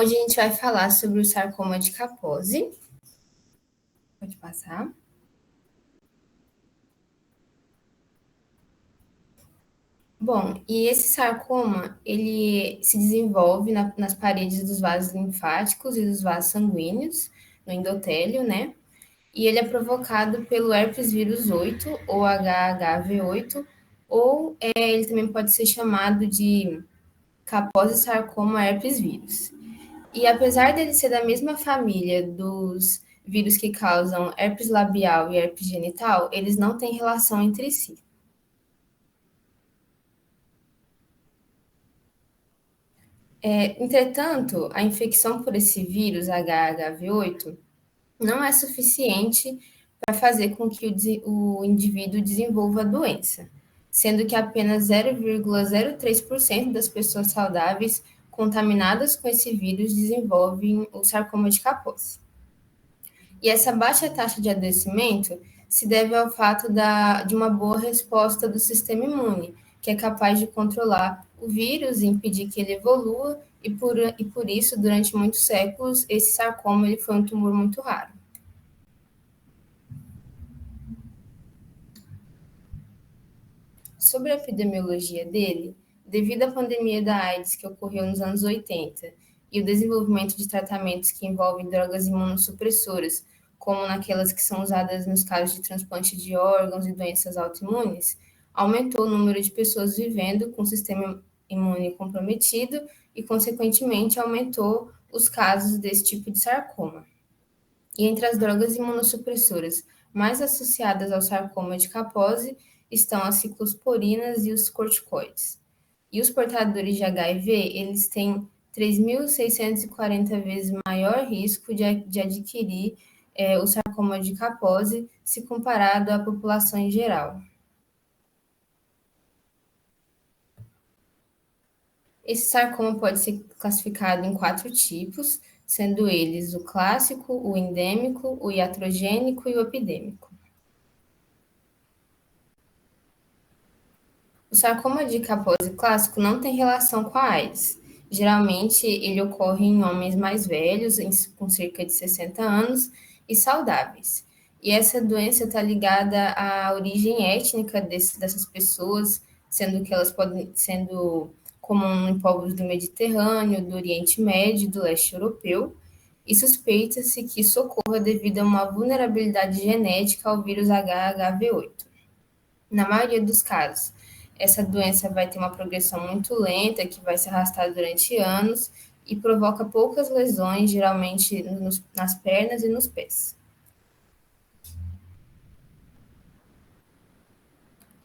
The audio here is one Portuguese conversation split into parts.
Hoje a gente vai falar sobre o sarcoma de Kaposi. Pode passar. Bom, e esse sarcoma, ele se desenvolve nas paredes dos vasos linfáticos e dos vasos sanguíneos, no endotélio, né? E ele é provocado pelo herpes vírus 8, ou HHV8, ou ele também pode ser chamado de Kaposi sarcoma herpes vírus. E apesar dele ser da mesma família dos vírus que causam herpes labial e herpes genital, eles não têm relação entre si. Entretanto, a infecção por esse vírus HHV8 não é suficiente para fazer com que o indivíduo desenvolva a doença, sendo que apenas 0,03% das pessoas saudáveis contaminadas com esse vírus desenvolvem o sarcoma de Kaposi. E essa baixa taxa de adoecimento se deve ao fato de uma boa resposta do sistema imune, que é capaz de controlar o vírus e impedir que ele evolua, e por isso, durante muitos séculos, esse sarcoma ele foi um tumor muito raro. Sobre a epidemiologia dele, devido à pandemia da AIDS que ocorreu nos anos 80 e o desenvolvimento de tratamentos que envolvem drogas imunossupressoras, como naquelas que são usadas nos casos de transplante de órgãos e doenças autoimunes, aumentou o número de pessoas vivendo com o sistema imune comprometido e, consequentemente, aumentou os casos desse tipo de sarcoma. E entre as drogas imunossupressoras mais associadas ao sarcoma de Kaposi estão as ciclosporinas e os corticoides. E os portadores de HIV, eles têm 3.640 vezes maior risco de adquirir o sarcoma de Kaposi se comparado à população em geral. Esse sarcoma pode ser classificado em 4 tipos, sendo eles o clássico, o endêmico, o iatrogênico e o epidêmico. O sarcoma de Kaposi clássico não tem relação com a AIDS. Geralmente, ele ocorre em homens mais velhos, com cerca de 60 anos, e saudáveis. E essa doença está ligada à origem étnica dessas pessoas, sendo que elas podem sendo comum em povos do Mediterrâneo, do Oriente Médio e do leste europeu, e suspeita-se que isso ocorra devido a uma vulnerabilidade genética ao vírus HHV8. Na maioria dos casos, essa doença vai ter uma progressão muito lenta, que vai se arrastar durante anos e provoca poucas lesões, geralmente nas pernas e nos pés.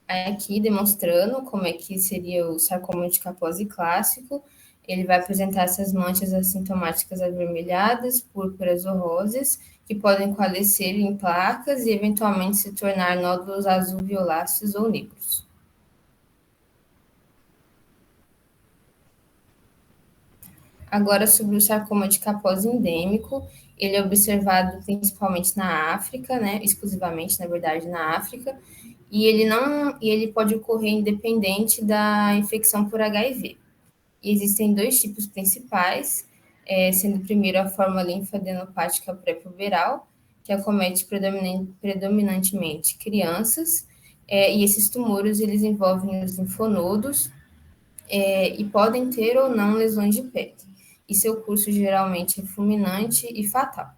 Aqui demonstrando como é que seria o sarcoma de Kaposi clássico. Ele vai apresentar essas manchas assintomáticas avermelhadas, púrpuras ou rosas, que podem coalescer em placas e eventualmente se tornar nódulos azul-violáceos ou negros. Agora, sobre o sarcoma de Kaposi endêmico, ele é observado principalmente na África, né, exclusivamente, na verdade, na África, e ele pode ocorrer independente da infecção por HIV. E existem 2 tipos principais, sendo o primeiro a forma linfadenopática pré-puberal, que acomete predominantemente crianças, e esses tumores eles envolvem os linfonodos, e podem ter ou não lesões de pele. E seu curso geralmente é fulminante e fatal.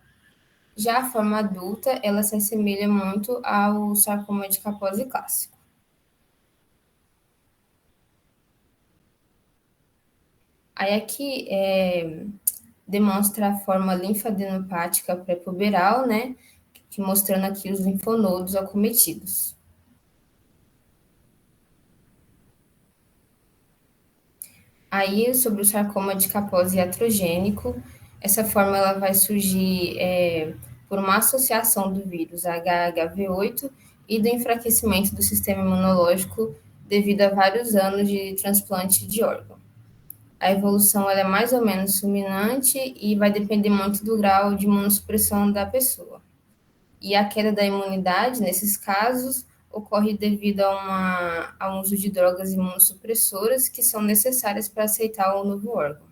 Já a forma adulta, ela se assemelha muito ao sarcoma de Kaposi clássico. Aí aqui demonstra a forma linfadenopática pré-puberal, né? Que mostrando aqui os linfonodos acometidos. Aí, sobre o sarcoma de Kaposi iatrogênico, essa forma ela vai surgir por uma associação do vírus HHV8 e do enfraquecimento do sistema imunológico devido a vários anos de transplante de órgão. A evolução ela é mais ou menos fulminante e vai depender muito do grau de imunossupressão da pessoa. E a queda da imunidade, nesses casos, ocorre devido a um uso de drogas imunossupressoras que são necessárias para aceitar o novo órgão.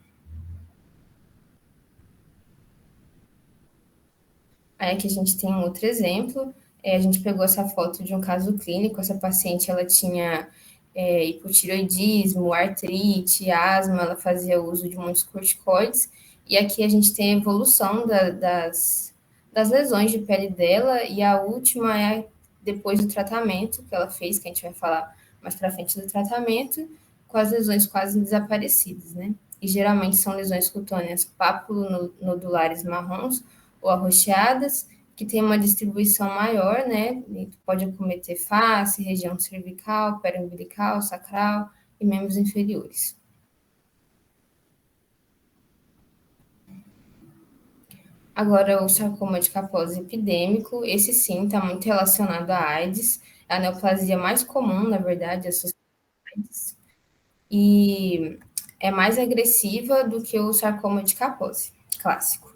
Aí aqui a gente tem um outro exemplo. A gente pegou essa foto de um caso clínico. Essa paciente ela tinha hipotireoidismo, artrite, asma, ela fazia uso de muitos corticoides. E aqui a gente tem a evolução das lesões de pele dela. E a última é depois do tratamento que ela fez, que a gente vai falar mais para frente do tratamento, com as lesões quase desaparecidas, né? E geralmente são lesões cutâneas papulonodulares marrons ou arroxeadas, que tem uma distribuição maior, né? Pode acometer face, região cervical, periumbilical, sacral e membros inferiores. Agora, o sarcoma de Kaposi epidêmico, esse sim está muito relacionado à AIDS, é a neoplasia mais comum, na verdade, associada à AIDS, e é mais agressiva do que o sarcoma de Kaposi clássico.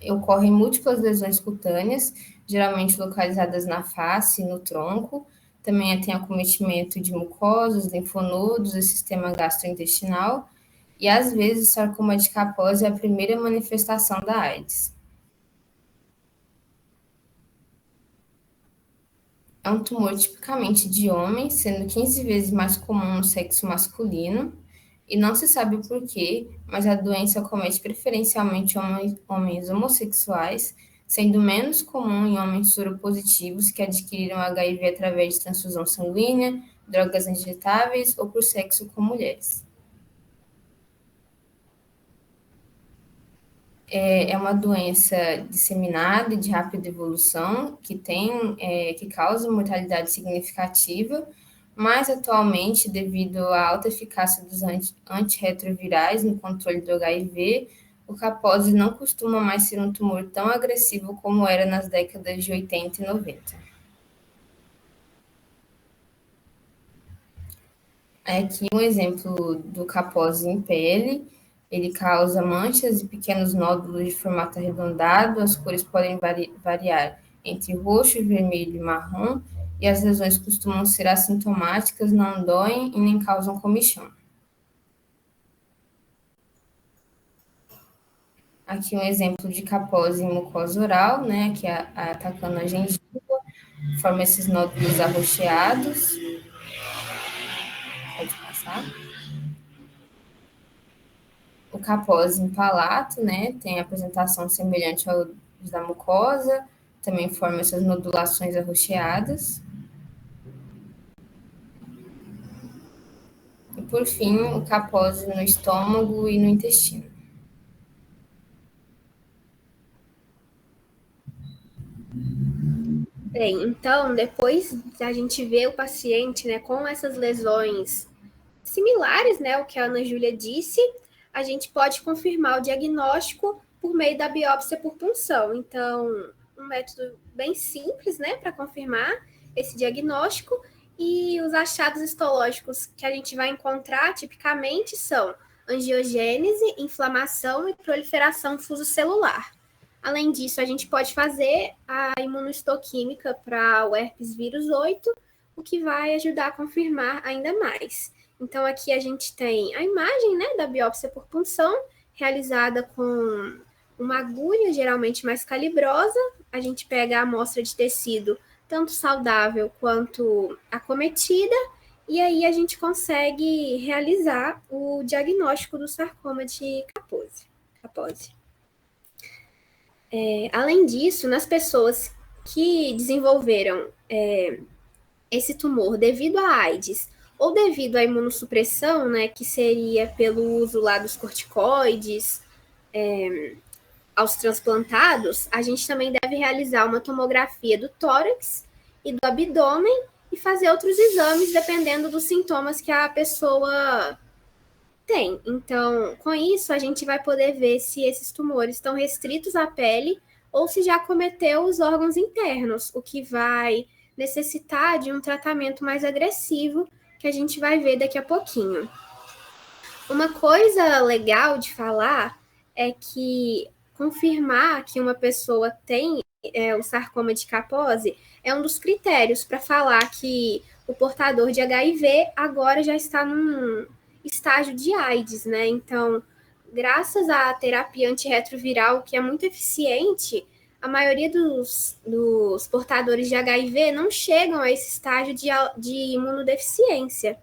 Ocorrem múltiplas lesões cutâneas, geralmente localizadas na face e no tronco. Também tem acometimento de mucosas, linfonodos e sistema gastrointestinal. E às vezes o sarcoma de Kaposi é a primeira manifestação da AIDS. É um tumor tipicamente de homem, sendo 15 vezes mais comum no sexo masculino, e não se sabe o porquê, mas a doença comete preferencialmente homens homossexuais, sendo menos comum em homens soropositivos que adquiriram HIV através de transfusão sanguínea, drogas injetáveis ou por sexo com mulheres. É uma doença disseminada e de rápida evolução que causa mortalidade significativa, mas atualmente, devido à alta eficácia dos antirretrovirais no controle do HIV, o Kaposi não costuma mais ser um tumor tão agressivo como era nas décadas de 80 e 90. Aqui um exemplo do Kaposi em pele. Ele causa manchas e pequenos nódulos de formato arredondado. As cores podem variar entre roxo, vermelho e marrom. E as lesões costumam ser assintomáticas, não doem e nem causam comichão. Aqui um exemplo de Kaposi em mucosa oral, né? Aqui atacando a gengiva, forma esses nódulos arroxeados. Pode passar. O Kaposi em palato, né, tem apresentação semelhante ao da mucosa, também forma essas nodulações arroxeadas. E, por fim, o Kaposi no estômago e no intestino. Bem, então, depois a gente vê o paciente, né, com essas lesões similares, né, o que a Ana Júlia disse, a gente pode confirmar o diagnóstico por meio da biópsia por punção. Então, um método bem simples, né, para confirmar esse diagnóstico. E os achados histológicos que a gente vai encontrar tipicamente são angiogênese, inflamação e proliferação fusocelular. Além disso, a gente pode fazer a imunohistoquímica para o herpes vírus 8, o que vai ajudar a confirmar ainda mais. Então, aqui a gente tem a imagem, né, da biópsia por punção, realizada com uma agulha geralmente mais calibrosa. A gente pega a amostra de tecido, tanto saudável quanto acometida, e aí a gente consegue realizar o diagnóstico do sarcoma de Kaposi. Além disso, nas pessoas que desenvolveram esse tumor devido à AIDS ou devido à imunossupressão, né, que seria pelo uso lá dos corticoides aos transplantados, a gente também deve realizar uma tomografia do tórax e do abdômen e fazer outros exames dependendo dos sintomas que a pessoa tem. Então, com isso, a gente vai poder ver se esses tumores estão restritos à pele ou se já acometeu os órgãos internos, o que vai necessitar de um tratamento mais agressivo, que a gente vai ver daqui a pouquinho. Uma coisa legal de falar é que confirmar que uma pessoa tem o sarcoma de Kaposi é um dos critérios para falar que o portador de HIV agora já está num estágio de AIDS, né? Então, graças à terapia antirretroviral, que é muito eficiente, a maioria dos portadores de HIV não chegam a esse estágio de imunodeficiência,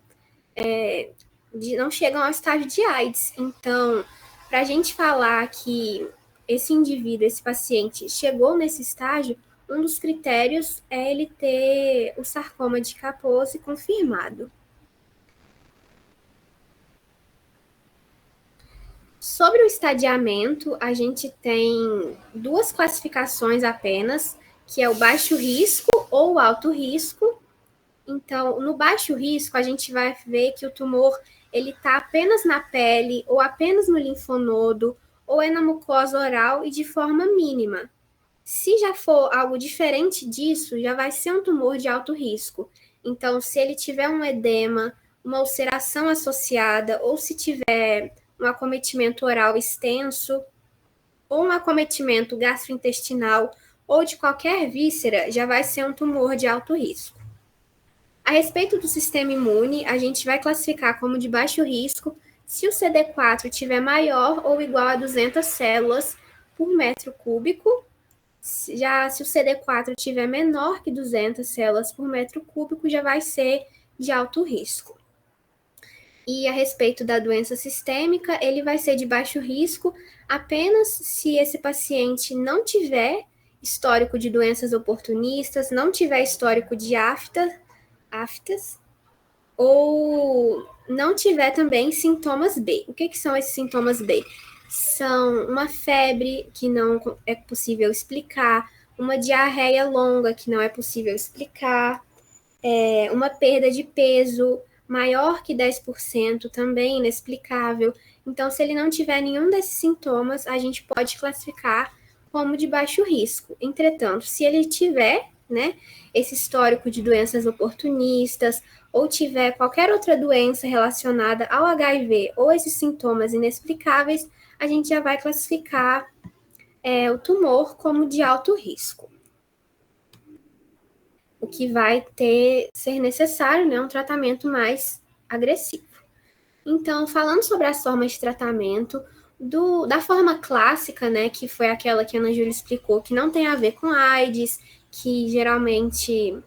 não chegam ao estágio de AIDS. Então, para a gente falar que esse indivíduo, esse paciente, chegou nesse estágio, um dos critérios é ele ter o sarcoma de Kaposi confirmado. Sobre o estadiamento, a gente tem duas classificações apenas, que é o baixo risco ou o alto risco. Então, no baixo risco, a gente vai ver que o tumor ele está apenas na pele, ou apenas no linfonodo, ou é na mucosa oral e de forma mínima. Se já for algo diferente disso, já vai ser um tumor de alto risco. Então, se ele tiver um edema, uma ulceração associada, ou se tiver um acometimento oral extenso, ou um acometimento gastrointestinal, ou de qualquer víscera, já vai ser um tumor de alto risco. A respeito do sistema imune, a gente vai classificar como de baixo risco se o CD4 tiver maior ou igual a 200 células por metro cúbico. Já se o CD4 tiver menor que 200 células por metro cúbico, já vai ser de alto risco. E a respeito da doença sistêmica, ele vai ser de baixo risco apenas se esse paciente não tiver histórico de doenças oportunistas, não tiver histórico de aftas, ou não tiver também sintomas B. O que são esses sintomas B? São uma febre que não é possível explicar, uma diarreia longa que não é possível explicar, uma perda de peso maior que 10%, também inexplicável. Então, se ele não tiver nenhum desses sintomas, a gente pode classificar como de baixo risco. Entretanto, se ele tiver, esse histórico de doenças oportunistas, ou tiver qualquer outra doença relacionada ao HIV, ou esses sintomas inexplicáveis, a gente já vai classificar o tumor como de alto risco. O que vai ser necessário, um tratamento mais agressivo. Então, falando sobre as formas de tratamento, da forma clássica, que foi aquela que a Ana Júlia explicou, que não tem a ver com AIDS, que geralmente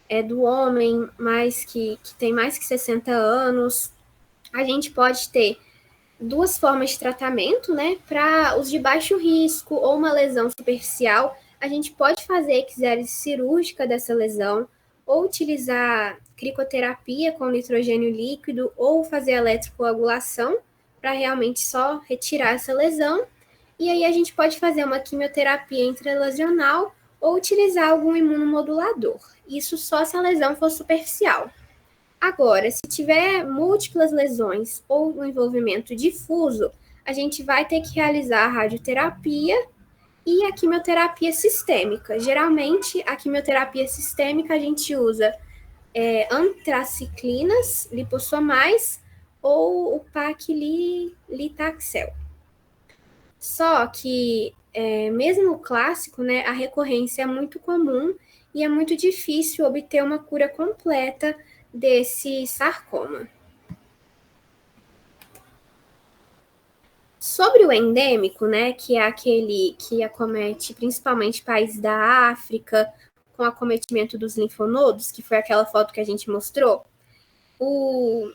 é do homem, mas que tem mais que 60 anos, a gente pode ter duas formas de tratamento, para os de baixo risco ou uma lesão superficial, a gente pode fazer exérese cirúrgica dessa lesão, ou utilizar cricoterapia com nitrogênio líquido, ou fazer eletrocoagulação para realmente só retirar essa lesão. E aí a gente pode fazer uma quimioterapia intralesional ou utilizar algum imunomodulador. Isso só se a lesão for superficial. Agora, se tiver múltiplas lesões ou um envolvimento difuso, a gente vai ter que realizar a radioterapia e a quimioterapia sistêmica. Geralmente, a quimioterapia sistêmica a gente usa antraciclinas, lipossomais ou o paclitaxel. Só que, mesmo o clássico, a recorrência é muito comum e é muito difícil obter uma cura completa desse sarcoma. Sobre o endêmico, que é aquele que acomete principalmente países da África, com acometimento dos linfonodos, que foi aquela foto que a gente mostrou, o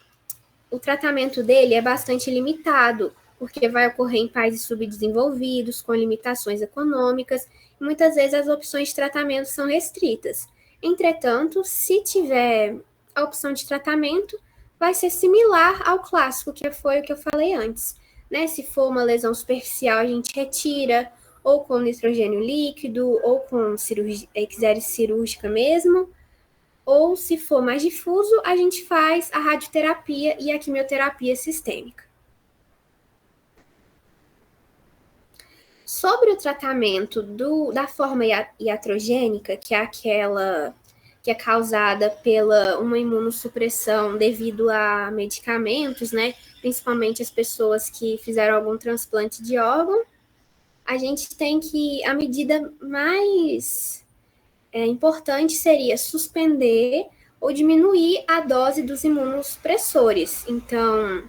tratamento dele é bastante limitado, porque vai ocorrer em países subdesenvolvidos, com limitações econômicas, e muitas vezes as opções de tratamento são restritas. Entretanto, se tiver a opção de tratamento, vai ser similar ao clássico, que foi o que eu falei antes. Se for uma lesão superficial, a gente retira, ou com nitrogênio líquido, ou com exérese cirúrgica mesmo, ou se for mais difuso, a gente faz a radioterapia e a quimioterapia sistêmica. Sobre o tratamento da forma iatrogênica, que é aquela que é causada pela uma imunossupressão devido a medicamentos, principalmente as pessoas que fizeram algum transplante de órgão, a gente tem que, a medida mais importante seria suspender ou diminuir a dose dos imunossupressores. Então,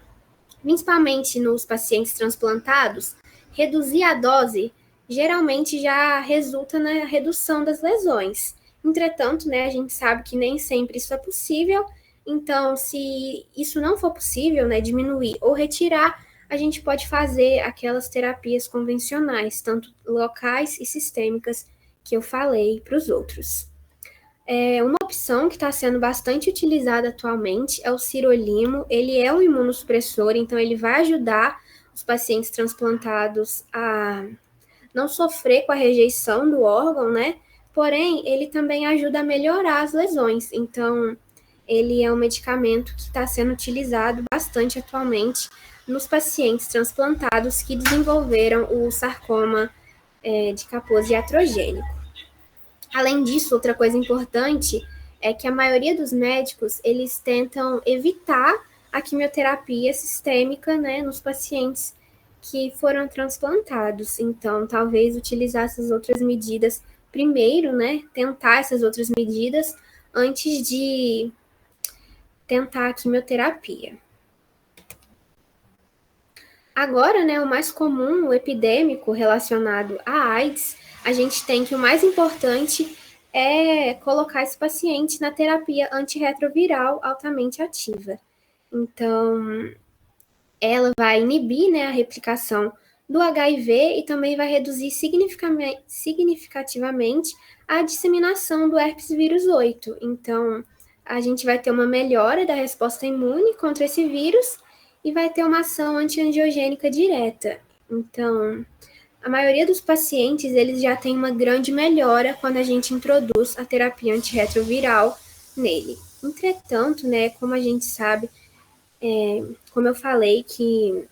principalmente nos pacientes transplantados, reduzir a dose geralmente já resulta na redução das lesões. Entretanto, né, a gente sabe que nem sempre isso é possível, então, se isso não for possível, né, diminuir ou retirar, a gente pode fazer aquelas terapias convencionais, tanto locais e sistêmicas, que eu falei para os outros. Uma opção que está sendo bastante utilizada atualmente é o sirolimo. Ele é um imunossupressor, então ele vai ajudar os pacientes transplantados a não sofrer com a rejeição do órgão, né? Porém, ele também ajuda a melhorar as lesões. Então, ele é um medicamento que está sendo utilizado bastante atualmente nos pacientes transplantados que desenvolveram o sarcoma de Kaposi iatrogênico. Além disso, outra coisa importante é que a maioria dos médicos, eles tentam evitar a quimioterapia sistêmica, né, nos pacientes que foram transplantados. Então, talvez utilizar essas outras medidas primeiro, né, tentar essas outras medidas antes de tentar a quimioterapia. Agora, né, o mais comum, o epidêmico relacionado à AIDS, a gente tem que o mais importante é colocar esse paciente na terapia antirretroviral altamente ativa. Então, ela vai inibir, né, a replicação do HIV e também vai reduzir significativamente a disseminação do herpes vírus 8. Então, a gente vai ter uma melhora da resposta imune contra esse vírus e vai ter uma ação antiangiogênica direta. Então, a maioria dos pacientes, eles já tem uma grande melhora quando a gente introduz a terapia antirretroviral nele. Entretanto, né, como a gente sabe, como eu falei, que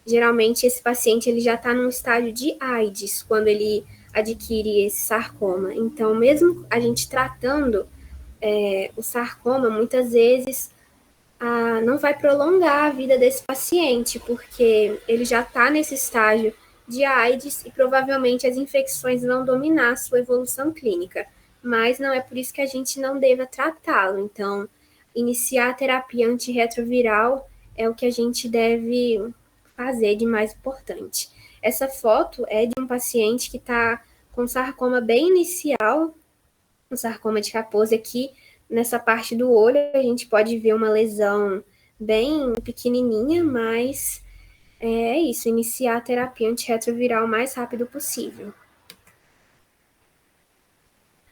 geralmente esse paciente ele já está num estágio de AIDS quando ele adquire esse sarcoma. Então, mesmo a gente tratando o sarcoma, muitas vezes não vai prolongar a vida desse paciente, porque ele já está nesse estágio de AIDS e provavelmente as infecções vão dominar a sua evolução clínica. Mas não é por isso que a gente não deva tratá-lo. Então, iniciar a terapia antirretroviral é o que a gente deve fazer de mais importante. Essa foto é de um paciente que está com sarcoma bem inicial, um sarcoma de Kaposi aqui, nessa parte do olho, a gente pode ver uma lesão bem pequenininha, mas é isso, iniciar a terapia antirretroviral o mais rápido possível.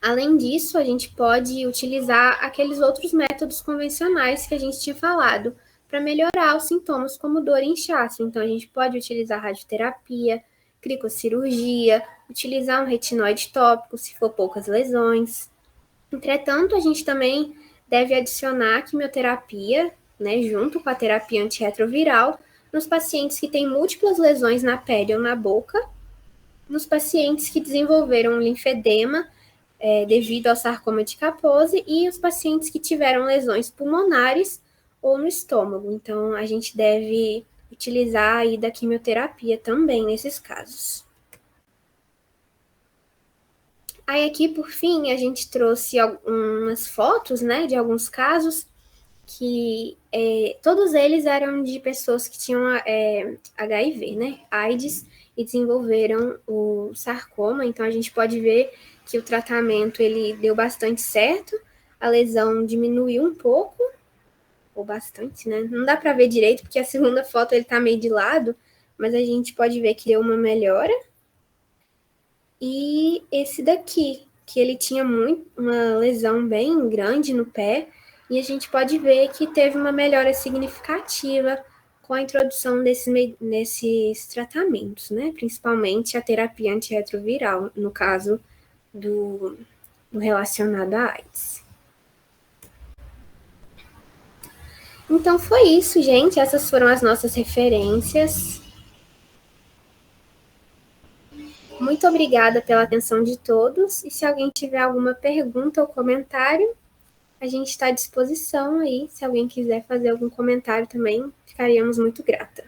Além disso, a gente pode utilizar aqueles outros métodos convencionais que a gente tinha falado para melhorar os sintomas como dor e inchaço. Então, a gente pode utilizar radioterapia, cricocirurgia, utilizar um retinoide tópico se for poucas lesões. Entretanto, a gente também deve adicionar a quimioterapia, né, junto com a terapia antirretroviral, nos pacientes que têm múltiplas lesões na pele ou na boca, nos pacientes que desenvolveram um linfedema devido ao sarcoma de Kaposi e os pacientes que tiveram lesões pulmonares ou no estômago. Então, a gente deve utilizar aí da quimioterapia também nesses casos. Aí aqui, por fim, a gente trouxe algumas fotos, né, de alguns casos que todos eles eram de pessoas que tinham HIV, né, AIDS, e desenvolveram o sarcoma. Então, a gente pode ver que o tratamento ele deu bastante certo, a lesão diminuiu um pouco, ou bastante, né? Não dá para ver direito, porque a segunda foto ele tá meio de lado, mas a gente pode ver que deu uma melhora. E esse daqui, que ele tinha uma lesão bem grande no pé, e a gente pode ver que teve uma melhora significativa com a introdução desses tratamentos, né? Principalmente a terapia antirretroviral, no caso do relacionado à AIDS. Então foi isso, gente. Essas foram as nossas referências. Muito obrigada pela atenção de todos. E se alguém tiver alguma pergunta ou comentário, a gente está à disposição aí. Se alguém quiser fazer algum comentário também, ficaríamos muito grata.